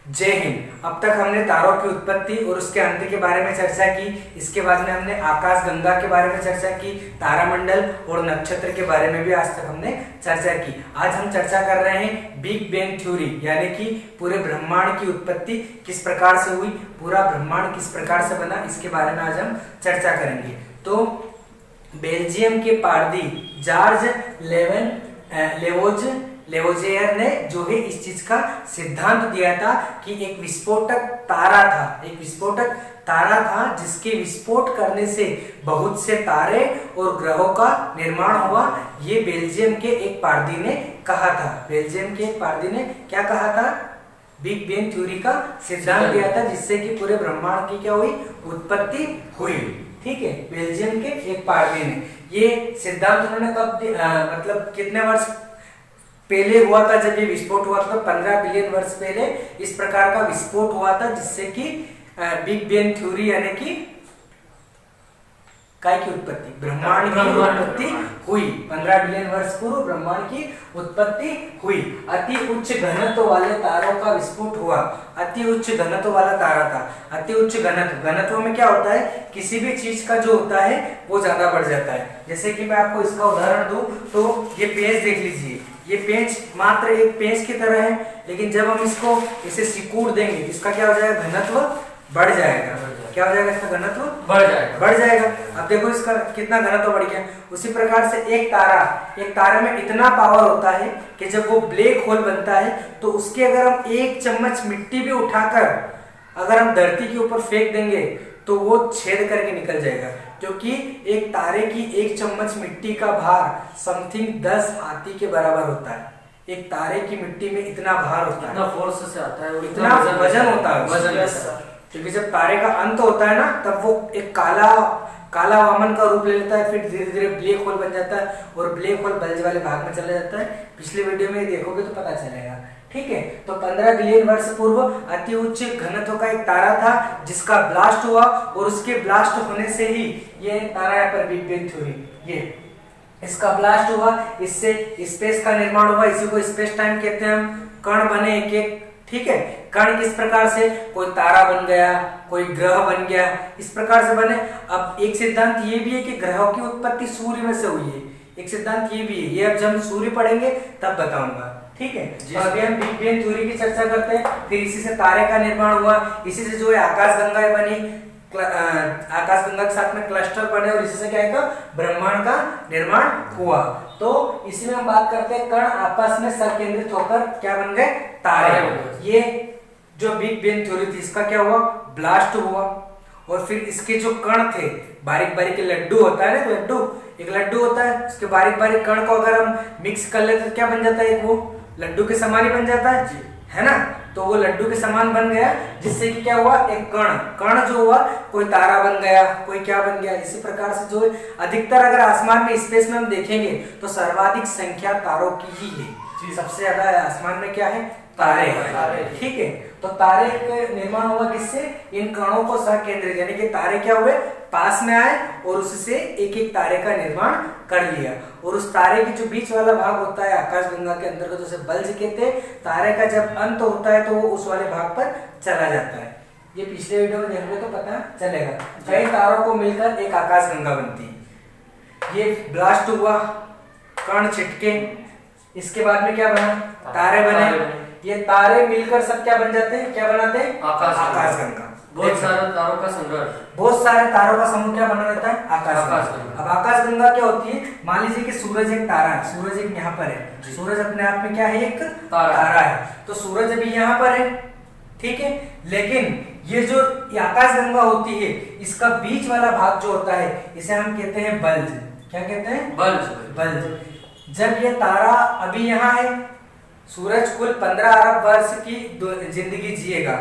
जय हिंद। अब तक हमने तारों की उत्पत्ति और उसके अंत के बारे में चर्चा की। इसके बाद में हमने आकाश गंगा के बारे में चर्चा की, तारामंडल और नक्षत्र के बारे में भी आज तक हमने चर्चा की। आज हम चर्चा कर रहे हैं बिग बैंग थ्योरी, यानी कि पूरे ब्रह्मांड की उत्पत्ति किस प्रकार से हुई, पूरा ब्रह्मांड किस प्रकार से बना, इसके बारे में आज हम चर्चा करेंगे। तो बेल्जियम के पादरी जॉर्ज लेवोजियर ने जो है इस चीज का सिद्धांत दिया था कि एक विस्फोटक तारा था जिसके विस्फोट करने से बहुत से तारे और ग्रहों का निर्माण हुआ। ये बेल्जियम के एक पादरी ने कहा था। बेल्जियम के एक पादरी ने क्या कहा था? बिग बैंग थ्योरी का सिद्धांत दिया था, जिससे कि पूरे ब्रह्मांड की क्या हुई, उत्पत्ति हुई। ठीक है, बेल्जियम के एक पादरी ने ये सिद्धांत उन्होंने कब मतलब कितने वर्ष पहले हुआ था? जब ये विस्फोट हुआ था 15 बिलियन वर्ष पहले इस प्रकार का विस्फोट हुआ था, जिससे कि बिग बैंग थ्योरी यानी कि काय की उत्पत्ति, ब्रह्मांड की उत्पत्ति हुई। 15 बिलियन वर्ष पूर्व ब्रह्मांड की उत्पत्ति हुई। अति उच्च घनत्व वाले तारों का विस्फोट हुआ। अति उच्च घनत्व वाला तारा था। अति उच्च घनत्व में क्या होता है? किसी भी चीज का जो होता है वो ज्यादा बढ़ जाता है। जैसे कि मैं आपको इसका उदाहरण दूं तो ये पेंच देख लीजिए। ये पेंच मात्र एक पेंच की तरह है, लेकिन जब हम इसको इसे सिकुड़ देंगे इसका क्या हो जाएगा? घनत्व बढ़ जाएगा। क्या हो जाएगा? इसका घनत्व बढ़ जाएगा। अब देखो इसका कितना घनत्व बढ़ गया। उसी प्रकार से एक तारे में इतना पावर होता है कि जब वो ब्लैक होल बनता है तो उसके अगर हम एक चम्मच मिट्टी भी उठाकर अगर हम धरती के ऊपर फेंक देंगे तो वो छेद करके निकल जाएगा, क्योंकि एक तारे की एक चम्मच मिट्टी का भार समथिंग 10 हाथी के बराबर होता है। एक तारे की मिट्टी में इतना भार होता है, इतना फोर्स से आता है, इतना वजन होता है। क्योंकि जब तारे का अंत होता है ना, तब वो एक काला वामन का रूप ले लेता है, फिर धीरे धीरे ब्लैक होल बन जाता है और ब्लैक होल बल्ज वाले भाग में चला जाता है। पिछले वीडियो में देखोगे तो पता चलेगा। ठीक है, तो 15 बिलियन वर्ष पूर्व अति उच्च घनत्व का एक तारा था जिसका ब्लास्ट हुआ, और उसके ब्लास्ट होने से ही ये तारा है पर बिग बैंग थ्योरी, ये इसका ब्लास्ट हुआ, इससे स्पेस का निर्माण हुआ। इसी को स्पेस टाइम कहते हैं हम। कण बने एक एक। ठीक है, कण किस प्रकार से? कोई तारा बन गया, कोई ग्रह बन गया, इस प्रकार से बने। अब एक सिद्धांत ये भी है कि ग्रहों की उत्पत्ति सूर्य में से हुई है। एक सिद्धांत ये भी है, ये अब जब हम सूर्य पढ़ेंगे तब बताऊंगा। ठीक है, तो अभी हम बिग बैंग थ्योरी की चर्चा करते हैं। फिर इसी से तारे का निर्माण हुआ, इसी से जो है आकाशगंगा बनी, आकाशगंगा के साथ में क्लस्टर बने, और इसी से क्या है? ब्रह्मांड का निर्माण हुआ। तो इसी में हम बात करते हैं कण आपस में संकेंद्रित होकर क्या बन गए? तारे। ये जो बिग बैंग थ्योरी थी इसका क्या हुआ? ब्लास्ट हुआ, और फिर इसके जो कण थे, बारीक बारीक लड्डू होता है ना, एक लड्डू होता है, उसके बारीक बारीक कण को अगर हम मिक्स कर लेते तो क्या बन जाता है? एक वो लड्डू के समान ही बन जाता है ना। तो वो लड्डू के समान बन गया, जिससे कि क्या हुआ? एक कण जो हुआ, कोई तारा बन गया, कोई क्या बन गया। इसी प्रकार से जो अधिकतर अगर आसमान में स्पेस में हम देखेंगे तो सर्वाधिक संख्या तारों की ही है। सबसे ज्यादा आसमान में क्या है? तारे। ठीक है, तो तारे का निर्माण हुआ किससे? इन कणों को संकेंद्रित, यानी कि तारे क्या हुए? पास में आए और उससे एक एक तारे का निर्माण कर लिया। और उस तारे की जो बीच वाला भाग होता है आकाशगंगा के अंतर्गत, उसे बल्ज कहते हैं। तारे का जब अंत होता है तो वो उस वाले भाग पर चला जाता है। ये पिछले वीडियो में देखोगे तो पता चलेगा। कई तारों को मिलकर एक आकाशगंगा बनती है। ये ब्लास्ट हुआ, कण छिटके, इसके बाद में क्या बना? तारे बने। ये तारे मिलकर सब क्या बन जाते हैं? क्या बनाते हैं? आकाशगंगा। बहुत सारे तारों का संग्रह, बहुत सारे तारों का समूह क्या बना रहता है? आकाशगंगा। अब आकाशगंगा क्या होती है? मान लीजिए कि सूरज एक तारा है, सूरज एक यहाँ पर है। सूरज अपने आप में क्या है? एक तारा है। तो सूरज अभी यहाँ पर है, ठीक है, लेकिन ये जो आकाशगंगा होती है, इसका बीच वाला भाग जो होता है इसे हम कहते हैं बल्ज। क्या कहते हैं? बल्ज। जब ये तारा अभी यहाँ है, सूरज कुल 15 अरब वर्ष की जिंदगी जिएगा,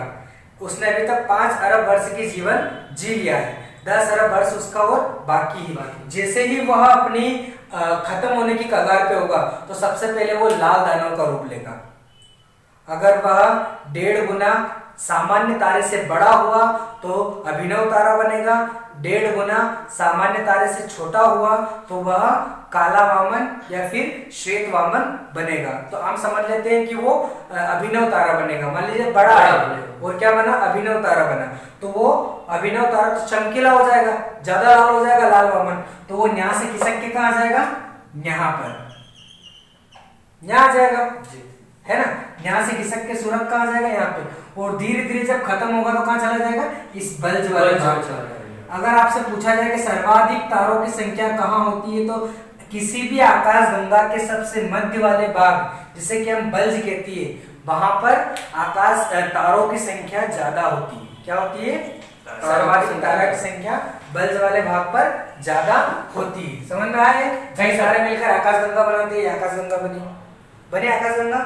उसने अभी तक 5 अरब वर्ष की जीवन जी लिया है। 10 अरब वर्ष उसका और बाकी है। जैसे ही वह अपनी खत्म होने की कगार पे होगा तो सबसे पहले वो लाल दानव का रूप लेगा। अगर वह 1.5 गुना सामान्य तारे से बड़ा हुआ तो अभिनव तारा बनेगा, 1.5 गुना सामान्य तारे से छोटा हुआ तो वह काला वामन या फिर श्वेत वामन बनेगा। तो हम समझ लेते हैं कि वो अभिनव तारा बनेगा। मान लीजिए बड़ा है और क्या बना, अभिनव तारा बना, तो वो अभिनव तारा तो चमकीला हो जाएगा, ज्यादा लाल हो जाएगा, लाल वामन, तो वो यहाँ से खिसक के कहाँ जाएगा, यहाँ पर, यहाँ आ जाएगा है ना, यहाँ से खिसक के सूरज कहाँ जाएगा, यहाँ पे, और धीरे धीरे जब खत्म होगा तो कहाँ चला जाएगा, इस बल्ज वाले भाग में। अगर आपसे पूछा जाए कि सर्वाधिक तारों की संख्या कहाँ होती है, तो किसी भी आकाश गंगा के सबसे मध्य वाले भाग जिसे कि हम बल्ज कहती है, वहां पर आकाश तारों की संख्या ज्यादा होती है। क्या होती है, सर्वाधिक तारा की संख्या बल्ज वाले भाग पर ज्यादा होती है। समझ में आया है, कई सारे मिलकर आकाश गंगा बनाते हैं, आकाश गंगा बनी आकाश गंगा।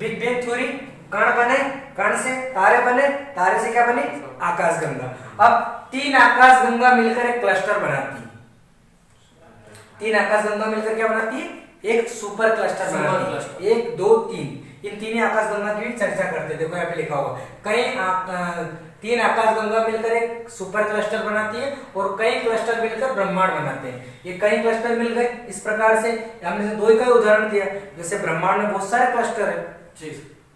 बिग बैंग थ्योरी, कण बने, कण से तारे बने, तारे से क्या बने, आकाश गंगा। अब 3 आकाश गंगा मिलकर एक क्लस्टर बनाती है, 3 आकाश गंगा मिलकर क्या बनाती है, एक सुपर क्लस्टर बनाती है। 1 2 3 इन 3 आकाश गंगा की भी चर्चा करते हैं। देखो यहाँ पे लिखा हुआ, कई 3 आकाश गंगा मिलकर एक सुपर क्लस्टर बनाती है और कई क्लस्टर मिलकर ब्रह्मांड बनाते हैं। ये कई क्लस्टर मिल गए इस प्रकार से, हमने 2 ही का उदाहरण दिया। जैसे ब्रह्मांड में बहुत सारे क्लस्टर है,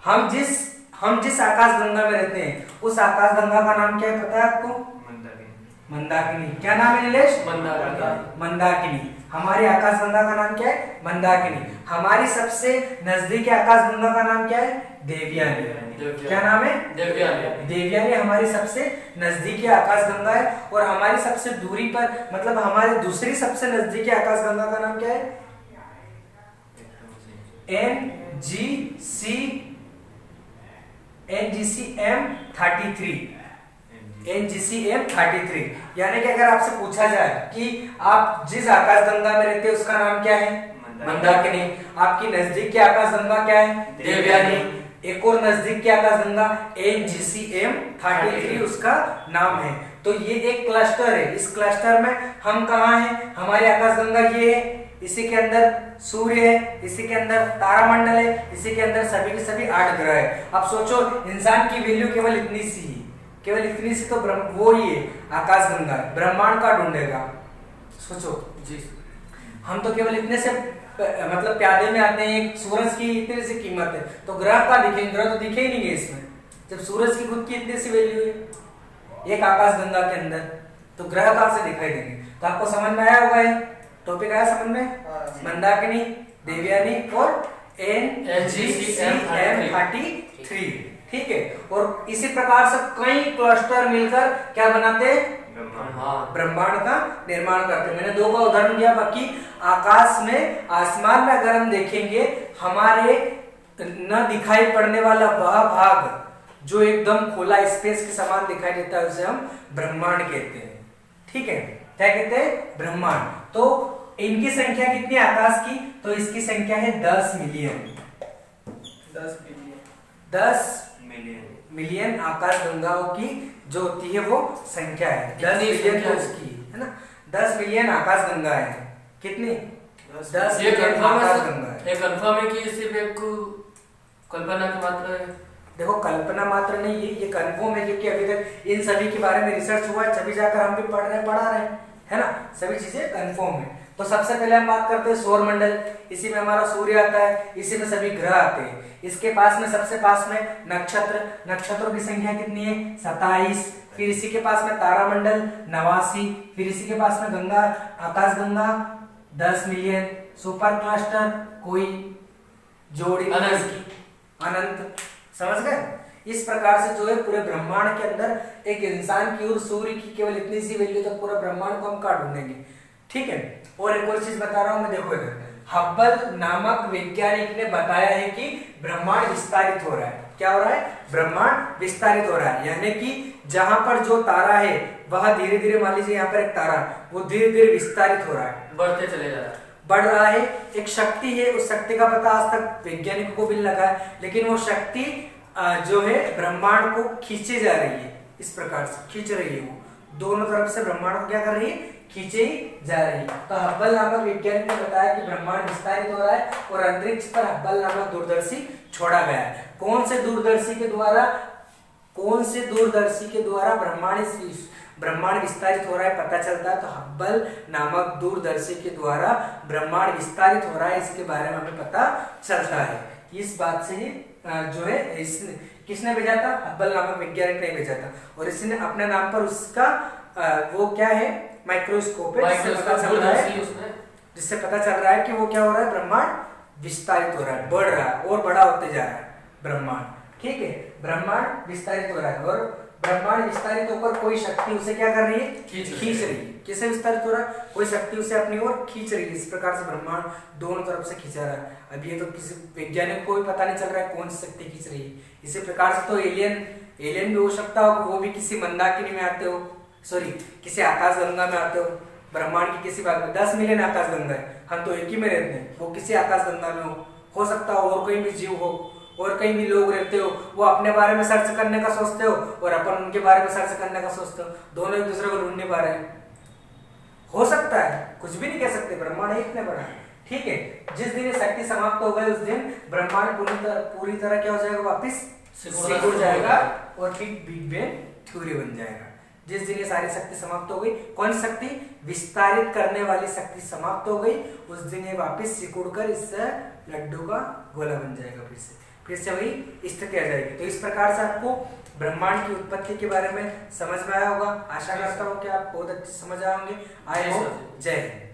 हम जिस आकाश गंगा में रहते हैं उस आकाश गंगा का नाम क्या है पता है आपको, मंदाकिनी। क्या नाम है नीलेश, मंदाकिनी। हमारी आकाश गंगा का नाम क्या है, मंदाकिनी। हमारी सबसे नजदीकी आकाश गंगा का नाम क्या है, देवयानी। क्या नाम है, देवयानी हमारी सबसे नजदीकी आकाश गंगा है। और हमारी सबसे दूरी पर, मतलब हमारी दूसरी सबसे नजदीकी आकाश गंगा का नाम क्या है, NGC-M33। यानी कि अगर आपसे पूछा जाए कि आप जिस आकाश गंगा में रहते हैं उसका नाम क्या है, मंदाकिनी। आपकी नजदीक की आकाश गंगा क्या है, देवयानी। एक और नजदीक की आकाश गंगा NGC-M33 उसका नाम है। तो ये एक क्लस्टर है, इस क्लस्टर में हम कहाँ हैं, हमारी आकाश गंगा ये है, इसी के अंदर सूर्य है, इसी के अंदर तारामंडल है, इसी के अंदर सभी के सभी 8 ग्रह है। अब सोचो इंसान की वैल्यू केवल इतनी सी है, केवल इतनी सी, तो वो ही है आकाश गंगा, ब्रह्मांड का ढूंढेगा। सोचो जी, हम तो केवल इतने से मतलब प्यादे में आते हैं, एक सूरज की इतने से कीमत है, तो ग्रह का दिखेंगे, ग्रह तो दिखे ही नहीं है इसमें, जब सूरज की खुद की इतनी सी वैल्यू है एक आकाश गंगा के अंदर, तो ग्रह कहां से दिखाई देंगे। तो आपको समझ में आया होगा, ये टॉपिक आया समझ में, मंदाकिनी, देवयानी और NGC-M33। ठीक है, और इसी प्रकार से कई क्लस्टर मिलकर क्या बनाते हैं, ब्रह्मांड का निर्माण करते हैं। मैंने 2 का उदाहरण दिया, बाकी आकाश में, आसमान में अगर हम देखेंगे, हमारे न दिखाई पड़ने वाला वह भाग जो एकदम खुला स्पेस के समान दिखाई देता है उसे हम ब्रह्मांड कहते हैं। ठीक है, क्या कहते हैं, ब्रह्मांड। तो इनकी संख्या कितनी आकाश की, तो इसकी संख्या है 10 मिलियन। 10 मिलियन आकाश गंगाओं की जो होती है वो संख्या है, 10 मिलियन उसकी है ना, 10 मिलियन आकाश गंगा है। कितनी, 10 मिलियन आकाश गंगा है। ये कंफर्म है कि सिर्फ एक कल्पना की मात्रा है। देखो कल्पना मात्र नहीं है, ये कंफर्म है, क्योंकि अभी तक इन सभी के बारे में रिसर्च हुआ है, तभी जाकर हम भी पढ़ा रहे हैं, है ना, सभी चीजें कंफर्म है। तो सबसे पहले हम बात करते हैं सौर मंडल, इसी में हमारा सूर्य आता है, इसी में सभी ग्रह आते हैं। इसके पास में, सबसे पास में नक्षत्र, नक्षत्रों की संख्या कितनी है, 27। फिर इसी के पास में तारामंडल 89, फिर इसी के पास में गंगा, आकाश गंगा 10 मिलियन, सुपर क्लस्टर कोई जोड़ी अनंत। समझ गए, इस प्रकार से जो है पूरे ब्रह्मांड के अंदर एक इंसान की और सूर्य की केवल इतनी सी वैल्यू तक पूरा ब्रह्मांड को हम काट ढूंढेंगे। ठीक है, और एक और चीज बता रहा हूं मैं, देखो इधर हब्बल नामक वैज्ञानिक ने बताया है कि ब्रह्मांड विस्तारित हो रहा है। क्या हो रहा है, ब्रह्मांड विस्तारित हो रहा है, यानी कि जहां पर जो तारा है वह धीरे धीरे, मान लीजिए यहाँ पर एक तारा, वो धीरे धीरे विस्तारित हो रहा है, बढ़ते चले जा रहा है, बढ़ रहा है। एक शक्ति है, उस शक्ति का पता आज तक वैज्ञानिकों को भी लगा है, लेकिन वो शक्ति जो है ब्रह्मांड को खींचे जा रही है, इस प्रकार से खींच रही है, वो दोनों तरफ से ब्रह्मांड को क्या कर रही है, खींचे जा रही है। तो हब्बल नामक वैज्ञानिक ने बताया कि ब्रह्मांड विस्तारित हो रहा है और अंतरिक्ष पर हब्बल नामक दूरदर्शी छोड़ा गया है। कौन से दूरदर्शी के द्वारा कौन से दूरदर्शी के द्वारा ब्रह्मांड विस्तारित हो रहा है पता चलता है? तो हब्बल नामक दूरदर्शी के द्वारा ब्रह्मांड विस्तारित हो रहा है, इसके बारे में हमें पता चलता है। इस बात से ही जो है किसने भेजा था? हब्बल नामक वैज्ञानिक ने भेजा था, और इसने अपने नाम पर उसका वो क्या है, माइक्रोस्कोप है, जिससे पता चल रहा है कि वो क्या हो रहा है, ब्रह्मांड विस्तारित हो रहा है, बढ़ रहा है और बड़ा होते जा रहा है ब्रह्मांड। ठीक है, ब्रह्मांड विस्तारित हो रहा है, और ब्रह्मांड विस्तारित होकर कोई शक्ति उसे क्या कर रही है, खींच रही है। किसे विस्तारित हो रहा है? कोई शक्ति उसे अपनी ओर खींच रही है। इस प्रकार से ब्रह्मांड दोनों तरफ से खींचा रहा है। अब ये तो किसी वैज्ञानिक को भी पता नहीं चल रहा है कौन सी शक्ति खींच रही है। इसी प्रकार से तो एलियन भी हो सकता हो, वो भी किसी मंदाकिनी में आते हो, सॉरी किसी आकाशगंगा में आते हो। ब्रह्मांड की किसी बात में 10 मिलियन आकाशगंगा है, हम तो एक ही में रहते हैं, वो किसी आकाशगंगा में हो सकता हो, और कहीं भी जीव हो, और कहीं भी लोग रहते हो, वो अपने बारे में सर्च करने का सोचते हो और अपन उनके बारे में सर्च करने का सोचते हो, दोनों एक दूसरे को ढूंढ नहीं पा रहे हैं। हो सकता है, कुछ भी नहीं कह सकते, ब्रह्मांड एक इतने बड़ा है। ठीक है, जिस दिन ये शक्ति समाप्त हो गई उस दिन ब्रह्मांड पूरी तरह क्या हो जाएगा, वापिस सिकुड़ जाएगा और फिर बिग बैंग थ्योरी बन जाएगा। जिस दिन ये सारी शक्ति समाप्त हो गई, कौन शक्ति? विस्तारित करने वाली शक्ति समाप्त हो गई, उस दिन ये वापिस सिकुड़कर इससे लड्डू का गोला बन जाएगा, फिर से वही स्थिति आ जाएगी। तो इस प्रकार से आपको ब्रह्मांड की उत्पत्ति के बारे में समझ में आया होगा। आशा करता हूँ कि आप बहुत अच्छे समझ आए होंगे। जय हिंद।